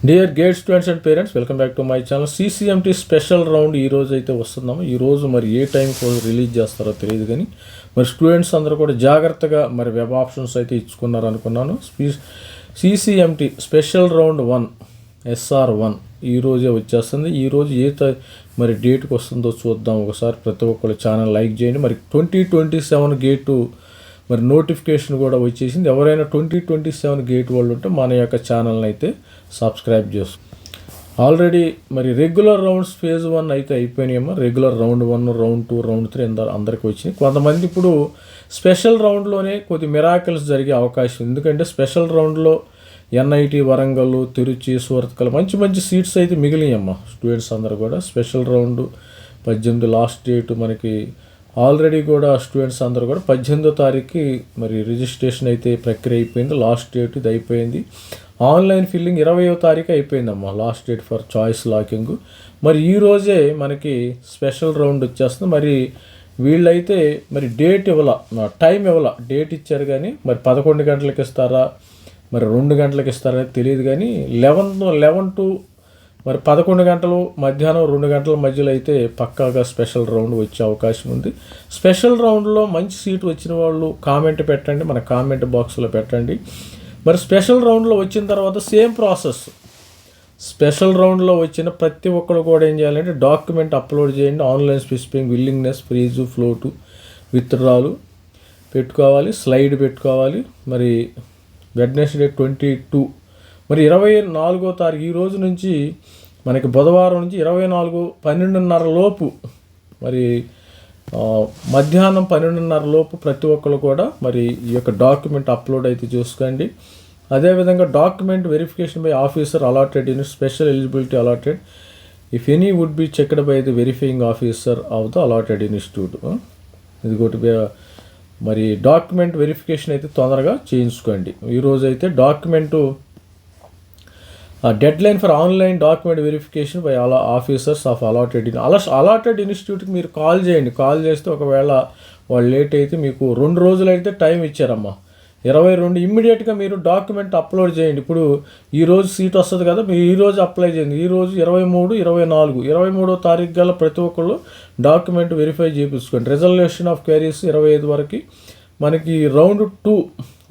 Dear gate students and parents, welcome back to my channel. CCMT special round ఈరోజు అయితే వస్తున్నాము. ఈరోజు మరి ఏ టైంకి రిలీజ్ చేస్తారో తెలియదు, కానీ మరి స్టూడెంట్స్ అందరూ కూడా జాగ్రత్తగా మరి వెబ్ ఆప్షన్స్ అయితే ఇచ్చుకున్నారు అనుకున్నాను. CCMT స్పెషల్ రౌండ్ 1 SR1 ఈరోజే వచ్చేస్తుంది. ఈరోజు మరి డేట్కి వస్తుందో చూద్దాం ఒకసారి. ప్రతి ఒక్కరు ఛానల్ లైక్ చేయండి. మరి 2027 గేటు మరి నోటిఫికేషన్ కూడా వచ్చేసింది. ఎవరైనా 2027 గేట్ వాళ్ళు ఉంటే మన యొక్క ఛానల్ని అయితే సబ్స్క్రైబ్ చేసుకో. ఆల్రెడీ మరి రెగ్యులర్ రౌండ్స్ ఫేజ్ 1 అయితే అయిపోయినాయమ్మా. రెగ్యులర్ రౌండ్ 1, రౌండ్ 2, రౌండ్ 3 అందరికి వచ్చినాయి. కొంతమంది ఇప్పుడు స్పెషల్ రౌండ్లోనే కొద్ది మిరాకిల్స్ జరిగే అవకాశం. ఎందుకంటే స్పెషల్ రౌండ్లో NIT వరంగల్, తిరుచి, సూరత్కల్ మంచి మంచి సీట్స్ అయితే మిగిలినాయమ్మా. స్టూడెంట్స్ అందరూ కూడా స్పెషల్ రౌండ్ 18 లాస్ట్ డేట్ మనకి ఆల్రెడీ కూడా స్టూడెంట్స్ అందరూ కూడా 18వ తారీఖుకి మరి రిజిస్ట్రేషన్ అయితే ప్రక్రియ అయిపోయింది. లాస్ట్ డేట్ ఇది అయిపోయింది. ఆన్లైన్ ఫిల్లింగ్ 20వ తారీఖు అయిపోయిందమ్మా, last date for choice locking. మరి ఈరోజే మనకి స్పెషల్ రౌండ్ వచ్చేస్తుంది. మరి వీళ్ళైతే మరి డేట్ టైం డేట్ ఇచ్చారు, కానీ మరి 11 గంటలకు ఇస్తారా, మరి 2 గంటలకు ఇస్తారా తెలియదు. కానీ 11 to మరి 11 గంటలు, మధ్యాహ్నం 2 గంటల మధ్యలో అయితే పక్కాగా స్పెషల్ రౌండ్ వచ్చే అవకాశం ఉంది. స్పెషల్ రౌండ్లో మంచి సీటు వచ్చిన వాళ్ళు కామెంట్ పెట్టండి, మన కామెంట్ బాక్స్లో పెట్టండి. మరి స్పెషల్ రౌండ్లో వచ్చిన తర్వాత సేమ్ ప్రాసెస్. స్పెషల్ రౌండ్లో వచ్చిన ప్రతి ఒక్కరు కూడా ఏం చేయాలంటే డాక్యుమెంట్ అప్లోడ్ చేయండి. Online specifying, willingness, freeze, float, withdrawal పెట్టుకోవాలి, స్లైడ్ పెట్టుకోవాలి. మరి వెడ్నెస్డే 22 మరి 24వ తారీఖు ఈ రోజు నుంచి మనకి బుధవారం నుంచి 24 12:30 లోపు మరి మధ్యాహ్నం 12:30 లోపు ప్రతి ఒక్కరు కూడా మరి ఈ యొక్క డాక్యుమెంట్ అప్లోడ్ అయితే చూసుకోండి. అదేవిధంగా document verification by officer allotted in special eligibility allotted if any would be checked by the verifying officer of the allotted institute. ఇది ఒకటి. మరి డాక్యుమెంట్ వెరిఫికేషన్ అయితే తొందరగా చేయించుకోండి. ఈరోజు అయితే document deadline for online document verification by officers of allotted ఇన్స్టిట్యూట్కి మీరు కాల్ చేయండి. కాల్ చేస్తే ఒకవేళ వాళ్ళు లేట్ అయితే మీకు 2 రోజులు అయితే టైం ఇచ్చారమ్మా. 22 ఇమ్మీడియట్గా మీరు డాక్యుమెంట్ అప్లోడ్ చేయండి. ఇప్పుడు ఈరోజు సీట్ వస్తుంది కదా, మీరు ఈరోజు అప్లై చేయండి. ఈరోజు 23, 24, 23వ తారీఖు గల ప్రతి ఒక్కళ్ళు డాక్యుమెంట్ వెరిఫై చేయించుకోండి. రిజల్యూషన్ ఆఫ్ క్వైరీస్ 25 వరకు. మనకి రౌండ్ 2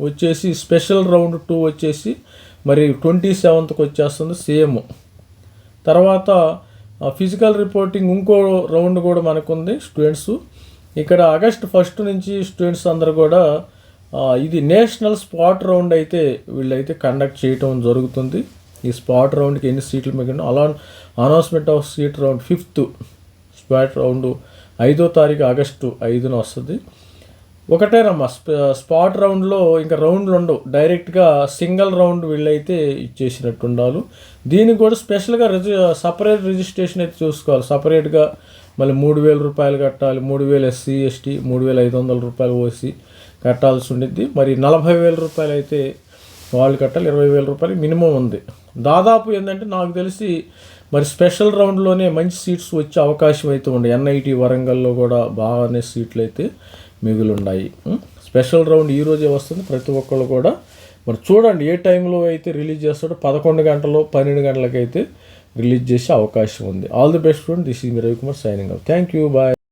వచ్చేసి స్పెషల్ రౌండ్ 2 వచ్చేసి మరి 27కి వచ్చేస్తుంది సేమ్. తర్వాత ఫిజికల్ రిపోర్టింగ్ ఇంకో రౌండ్ కూడా మనకుంది స్టూడెంట్స్. ఇక్కడ ఆగస్టు 1 నుంచి స్టూడెంట్స్ అందరూ కూడా ఇది నేషనల్ స్పాట్ రౌండ్ అయితే వీళ్ళైతే కండక్ట్ చేయటం జరుగుతుంది. ఈ స్పాట్ రౌండ్కి ఎన్ని సీట్లు మిగిలిన announcement of seat round 5th spot round 5వ తారీఖు ఆగస్టు 5న వస్తుంది. ఒకటేనమ్మా స్పాట్ రౌండ్లో ఇంకా రౌండ్లు ఉండవు, డైరెక్ట్గా సింగిల్ రౌండ్ వీళ్ళైతే ఇచ్చేసినట్టు ఉండాలి. దీనికి కూడా స్పెషల్గా సపరేట్ రిజిస్ట్రేషన్ అయితే చూసుకోవాలి. సపరేట్గా మళ్ళీ 3,000 రూపాయలు కట్టాలి. 3,000 SC ST, 3,500 రూపాయలు OC కట్టాల్సి ఉండిద్ది. మరి 40,000 రూపాయలు అయితే వాళ్ళు కట్టాలి. 20,000 రూపాయలు మినిమం ఉంది. దాదాపు ఏంటంటే నాకు తెలిసి మరి స్పెషల్ రౌండ్లోనే మంచి సీట్స్ వచ్చే అవకాశం అయితే ఉంది. NIT వరంగల్లో కూడా బాగానే సీట్లు అయితే మిగిలి ఉన్నాయి. స్పెషల్ రౌండ్ ఈరోజే వస్తుంది. ప్రతి ఒక్కళ్ళు కూడా మరి చూడండి ఏ టైంలో అయితే రిలీజ్ చేస్తాడో. 11 గంటలు, 12 గంటలకైతే రిలీజ్ చేసే అవకాశం ఉంది. All the best student. This is me Ravikumar signing off. Thank you, bye.